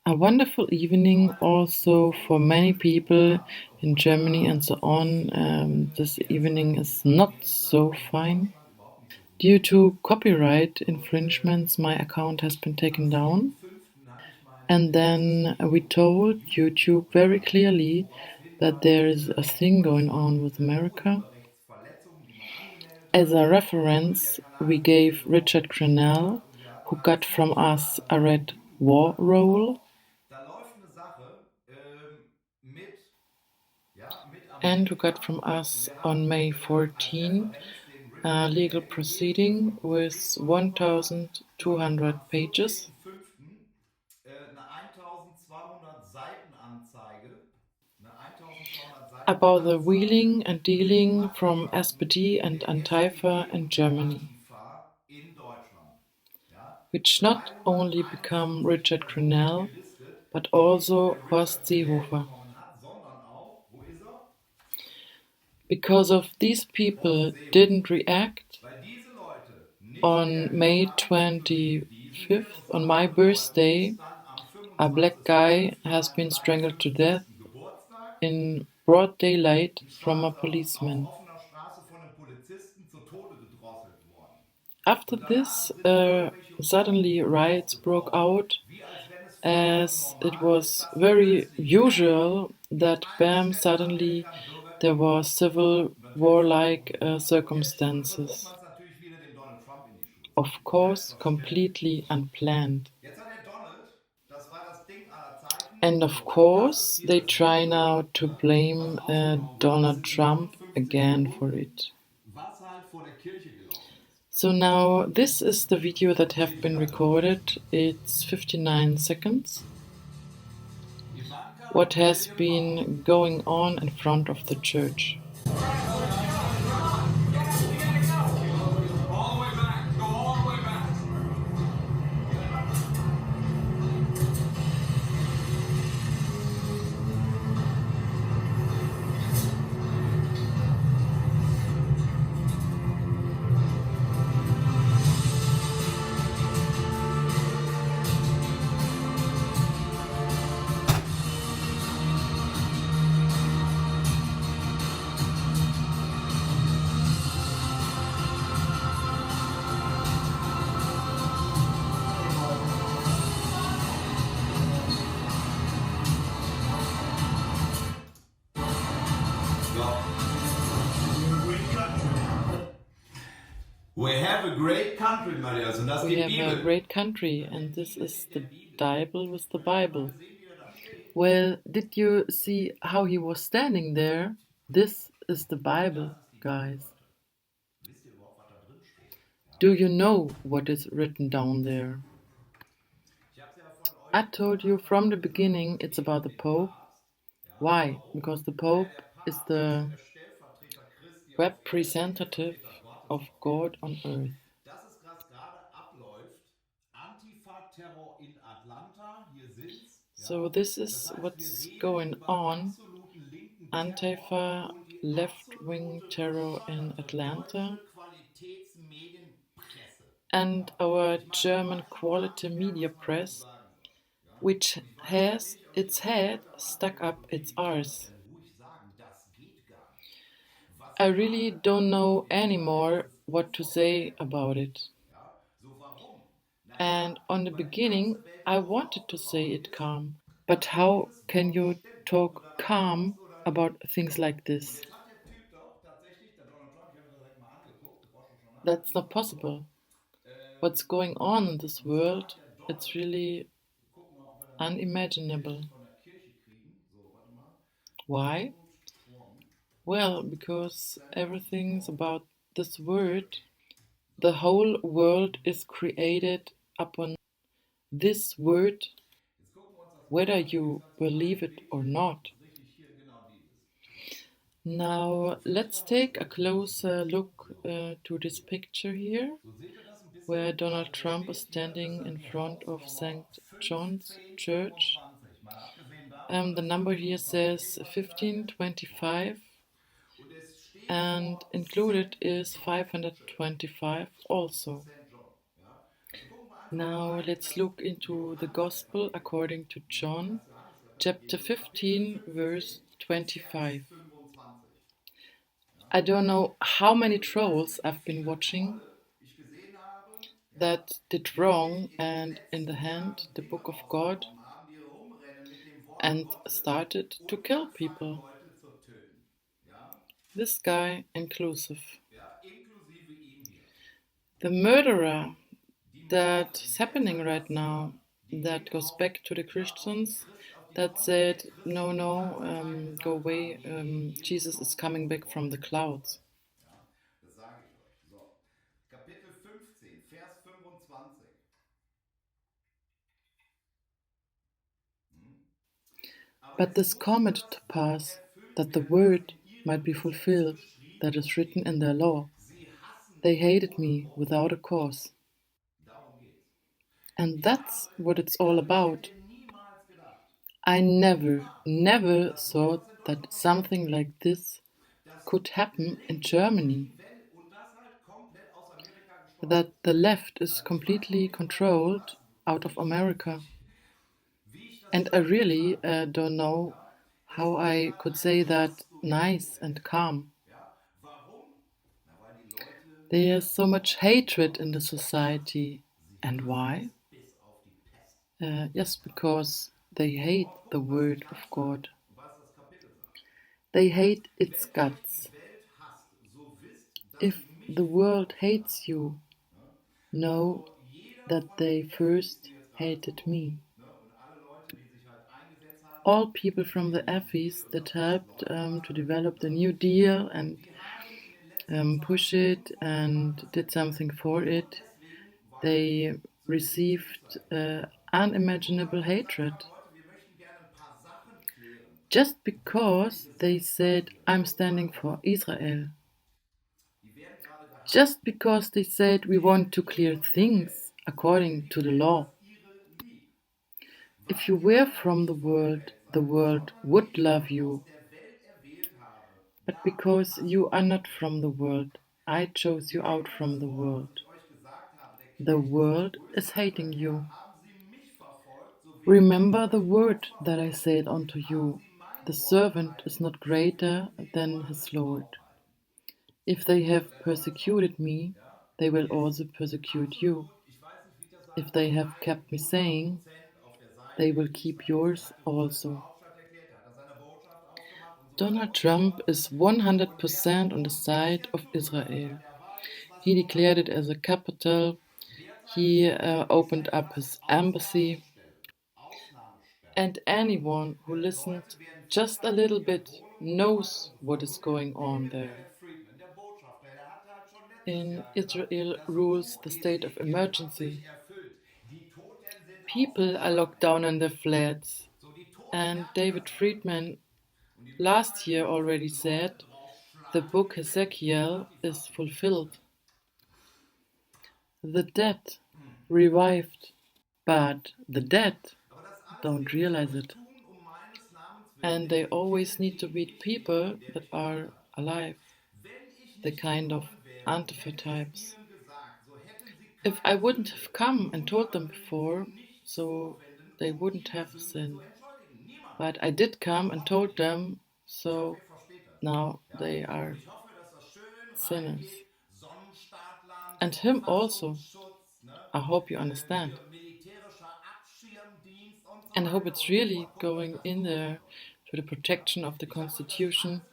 A wonderful evening also for many people in Germany and so on. This evening is not so fine. Due to copyright infringements, my account has been taken down. And then we told YouTube very clearly that there is a thing going on with America. As a reference, we gave Richard Grenell, who got from us a red war roll, and who got from us on May 14 a legal proceeding with 1,200 pages about the wheeling and dealing from SPD and Antifa in Germany, which not only become Richard Grenell, but also Horst Seehofer. Because of these people didn't react, on May 25th, on my birthday, a black guy has been strangled to death in broad daylight from a policeman. After this, suddenly riots broke out, as it was very usual that bam, suddenly there was civil war-like circumstances. Of course, completely unplanned. And of course, they try now to blame Donald Trump again for it. So now this is the video that have been recorded. It's 59 seconds. What has been going on in front of the church. We have a great country, Marias, und das We die have Bibel. a great country, and this is the Diebel with the Bible. Well, did you see how he was standing there? This is the Bible, guys. Do you know what is written down there? I told you from the beginning it's about the Pope. Why? Because the Pope is the representative of God on earth. So this is what's going on. Antifa, left-wing terror in Atlanta, and our German quality media press, which has its head stuck up its arse. I really don't know anymore what to say about it. And on the beginning, I wanted to say it calm. But how can you talk calm about things like this? That's not possible. What's going on in this world, it's really unimaginable. Why? Well, because everything's about this word. The whole world is created upon this word, whether you believe it or not. Now, let's take a closer look to this picture here, where Donald Trump is standing in front of St. John's Church. The number here says 1525, and included is 525 also. Now let's look into the Gospel according to John, chapter 15, verse 25. I don't know how many trolls I've been watching that did wrong and in the hand the book of God and started to kill people. This guy inclusive. The murderer that's happening right now, that goes back to the Christians that said, no, no, go away, Jesus is coming back from the clouds. Das sage ich euch. So. Kapitel 15, Vers 25. But this cometh to pass, that the word might be fulfilled that is written in their law. They hated me without a cause. And that's what it's all about. I never thought that something like this could happen in Germany. That the left is completely controlled out of America. And I really don't know how I could say that nice and calm. There's so much hatred in the society. And why? Yes, because they hate the word of God. They hate its guts. If the world hates you, know that they first hated me. All people from the Effis that helped to develop the New Deal and push it and did something for it, they received unimaginable hatred. Just because they said, I'm standing for Israel. Just because they said, we want to clear things according to the law. If you were from the world would love you. But because you are not from the world, I chose you out from the world. The world is hating you. Remember the word that I said unto you, the servant is not greater than his Lord. If they have persecuted me, they will also persecute you. If they have kept me saying, they will keep yours also. Donald Trump is 100% on the side of Israel. He declared it as a capital. He opened up his embassy. And anyone who listened just a little bit knows what is going on there. In Israel rules the state of emergency. People are locked down in their flats. And David Friedman last year already said the book Ezekiel is fulfilled. The dead revived, but the dead don't realize it. And they always need to beat people that are alive, the kind of Antifa types. If I wouldn't have come and told them before, so they wouldn't have sinned. But I did come and told them, so now they are sinners. And him also. I hope you understand. And I hope it's really going in there to the protection of the Constitution,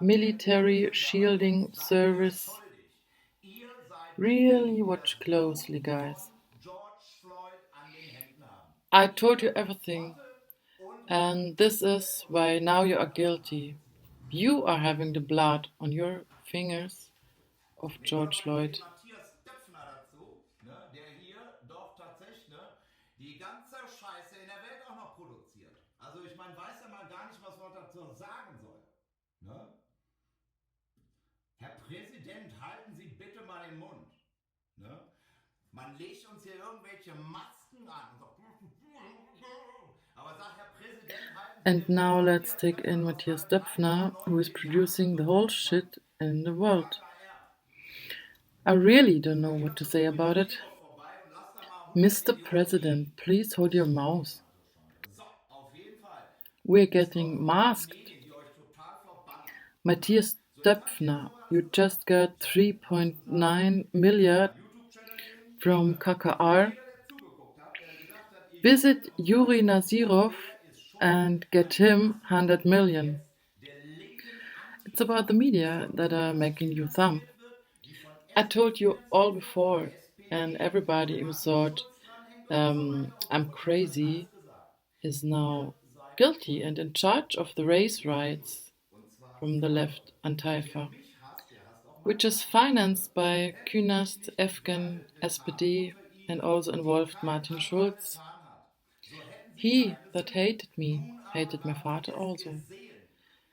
military shielding service. Really watch closely, guys. I told you everything, and this is why now you are guilty. You are having the blood on your fingers of George Floyd. Der hier doch tatsächlich die ganze Scheiße in der Welt auch noch produziert. Also ich meine, weiß ja mal gar nicht, was man dazu sagen soll. Ne? Herr Präsident, halten Sie bitte mal den Mund. Ne? Man legt uns hier irgendwelche Masken an und sagt, aber sag, Herr Präsident, halten Sie And now let's take in Matthias Döpfner, who is producing the whole shit in the world. I really don't know what to say about it. Mr. President, please hold your mouth. So, auf jeden Fall. We're Es kommt getting von diesen masked. Medien, die euch total verballern. Matthias So, jetzt mache ich dir Döpfner, sowas. you just got Ich habe nichts anderes zu sagen. 3.9 Auf million meinen YouTube-Channel gehen. from Ne? Und KKR. jeder, der zugeguckt hat, der gedacht hat, ich Visit bin auf Yuri meinem Nazirov der ist schuld. and get Nein, him das 100 ist million. jetzt der linken It's about the Antifa, die media von that are Grünen making you thump. finanziert wird, die von I told SPD you all finanziert wird, die before, and SPD everybody who thought Rattenschutz dranhängt und so weiter und so I'm fort. Ich habe das crazy alles gesagt. is Ihr now seid guilty schuld. and in charge of the race riots Und zwar from the für alle. left Und wer Antifa, mich hasst, der hasst auch which meine is Partei. financed by Hätte ich Künast, nicht Efgen, gewartet bis Armut SPD, für and ihn, also die involved kein Martin anderer Schulz. getan hat, so hätten sie He keine that Sünde. hated me Nun aber hated my haben sie father es also. gesehen.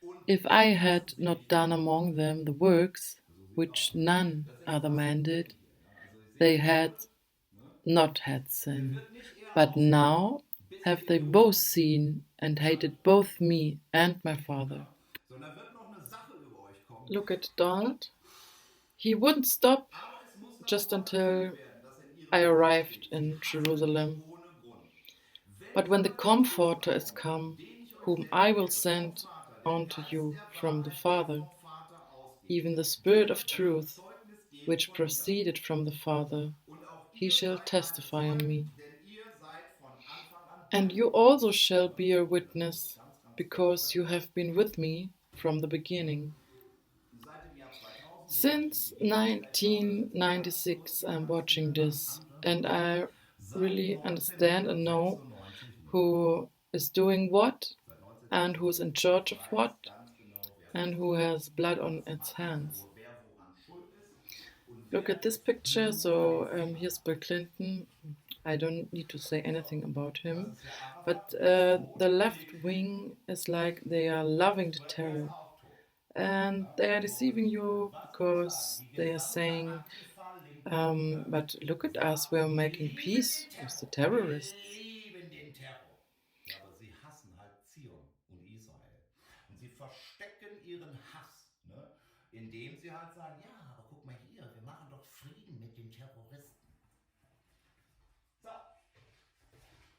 Und If I das had will not ich done nicht. among them the works So sieht's which aus. none Das ist jetzt other man did, Maskulieren hier. Ne? Also ich sehe they schon had hier, ne? not had Hier sin. wird nicht eher But ausgeholt, now bis have ihr they Idioten. both seen and Ne? hated both me and my father. Ne? So, und dann wird noch eine Sache über euch kommen. Look at Donald. He wouldn't stop Aber es muss dann just fortgeführt until werden, dass in ihrem I Gesetz arrived steht. Sie in hassen mich Jerusalem. ohne Grund. Wenn But when the aber der Comforter is Tröster kommt, come, den ich euch whom senden I will werde vom send Vater, der unto Geist you der from the Wahrheit, der Father, vom Vater ausgeht, even the der Spirit of wird euch truth, Zeugnis geben which von mir. proceeded from the Father, Und auch he ihr shall seid meine testify on me. Zeugen, denn ihr seid von Anfang an bei And you mir. also shall Ja, be a das ist witness, ganz, ganz because you toll. have been with me from the beginning. Seit dem Jahr 2000, so weit ich Since die Wikipedia-Seite aufsetze, 1996, I'm hat sie watching mir das this, and angehört. I Seit really understand and know 1996 nicht. who is doing what Seit and who is 1996. in Und ich charge of weiß what ganz genau, wer and was who macht, has blood wer on was its macht, wer, hands. wer woran schuld ist und Look wer at this es picture. So brutalisiert. here's Bill Clinton. I don't need to say anything about Das him, ist Herr Arafat, but der ist tot. the left wing is like they are loving the Der ist terror. auch tot. And Ja? they are So, und deceiving you was soll ich sagen? because Die they are gesamte saying, Antifa-Linke, ne? but look at us, Ja, we're wir making lieben peace den with the Terror. Wir terrorists. lieben den Terror. Ja, aber sie hassen halt Zion und Israel. Und sie verstecken ihren Hass, ne? Indem sie halt sagen, ja, aber guck mal hier, wir machen doch Frieden mit den Terroristen. So,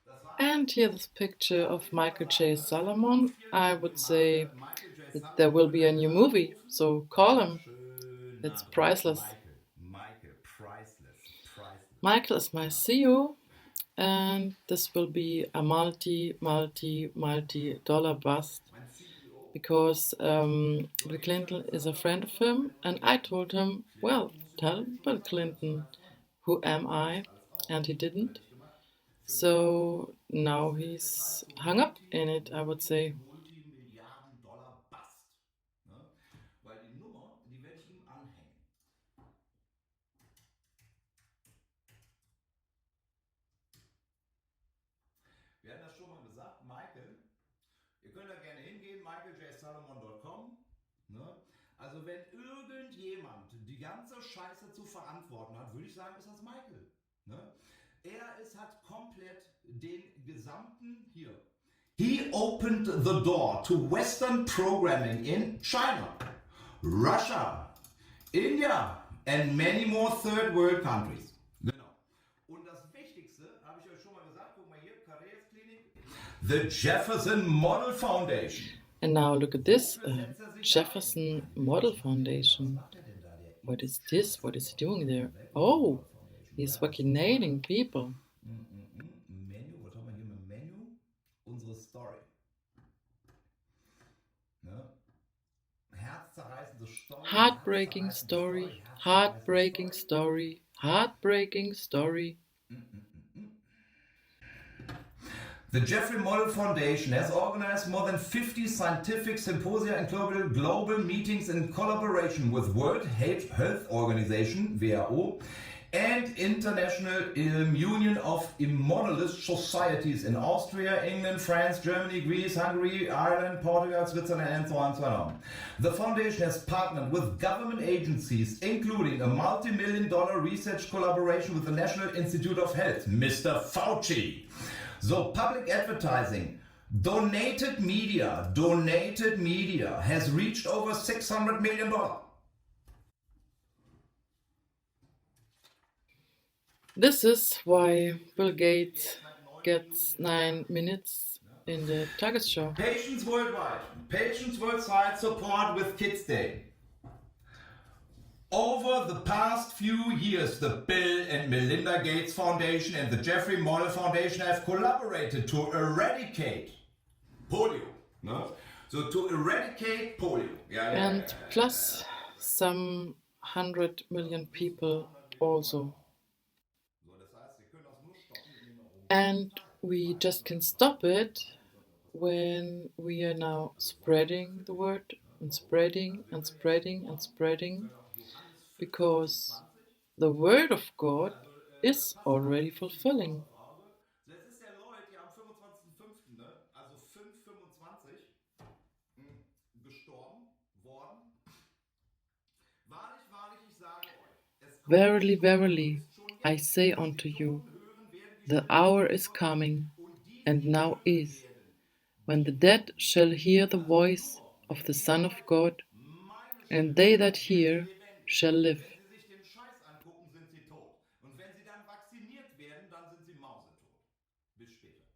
das war's. And here's this picture of Michael J. Solomon. I would say Michael J. that there will be a new movie, so call him. Schön It's nah dran. priceless. Michael, priceless, priceless. Michael is my CEO, and this will be a multi-dollar bust Mein CEO. because Bill Clinton is a friend of him, and I told him, well, tell Bill Clinton who am I, and he didn't. So now he's hung up in it, I would say. Multimilliarden-Dollar Bust. Ne? Weil die Nummer, die werde ich ihm anhängen. Wir hatten das schon mal gesagt, Michael, ihr könnt da gerne hingehen, michaeljsalomon.com. Ne? Also wenn irgendjemand die ganze Scheiße zu verantworten hat, würde ich sagen, ist das Michael. Ne? Hat komplett den gesamten hier. He opened the door to Western programming in China, Russia, India and many more third world countries. Genau. Und das Wichtigste, habe ich euch schon mal gesagt, guck mal hier, Karrieresklinik, the Jefferson Model Foundation. And now look at this, Jefferson Model Foundation. What is this? What is he doing there? Oh, he's vaccinating people. Menü, was haben wir hier mit Menü? Unsere Story. Ne? Herzzerreißende Story. Heartbreaking story, heartbreaking story, heartbreaking story. The Jeffrey Model Foundation has organized more than 50 scientific symposia and global meetings in collaboration with World Health Organization, WHO, and International Union of Immortalist Societies in Austria, England, France, Germany, Greece, Hungary, Ireland, Portugal, Switzerland, and so on and so on. The foundation has partnered with government agencies, including a multi-million-dollar research collaboration with the National Institute of Health, Mr. Fauci. So, public advertising, donated media has reached over $600 million. This is why Bill Gates gets 9 minutes in the Tagesschau. Patients worldwide. Patients worldwide support with Kids Day. Over the past few years, the Bill and Melinda Gates Foundation and the Jeffrey Moll Foundation have collaborated to eradicate polio. No? So to eradicate polio. And plus some 100 million people also. And we just can stop it when we are now spreading the word and spreading and spreading and spreading, because the word of God is already fulfilling. Jetzt ist der Lloyd ja am 25.05., ne? Also 5:25 gestorben worden. Wahrlich, wahrlich, ich sage euch, es kommt Verily, schon, verily, ist schon I jetzt. say Die unto you, Toten hören, werden die the Stimme hour des is Vaters coming, und diese and now hören is, werden when the die dead Toten, shall hear the also voice nur of the Son of Leute God, meine and Stimme they hören, that werden sie hear lebendig. shall live. Wenn sie sich den Scheiß angucken, sind sie tot. Und wenn sie dann vacciniert werden, dann sind sie mausetot. Bis später.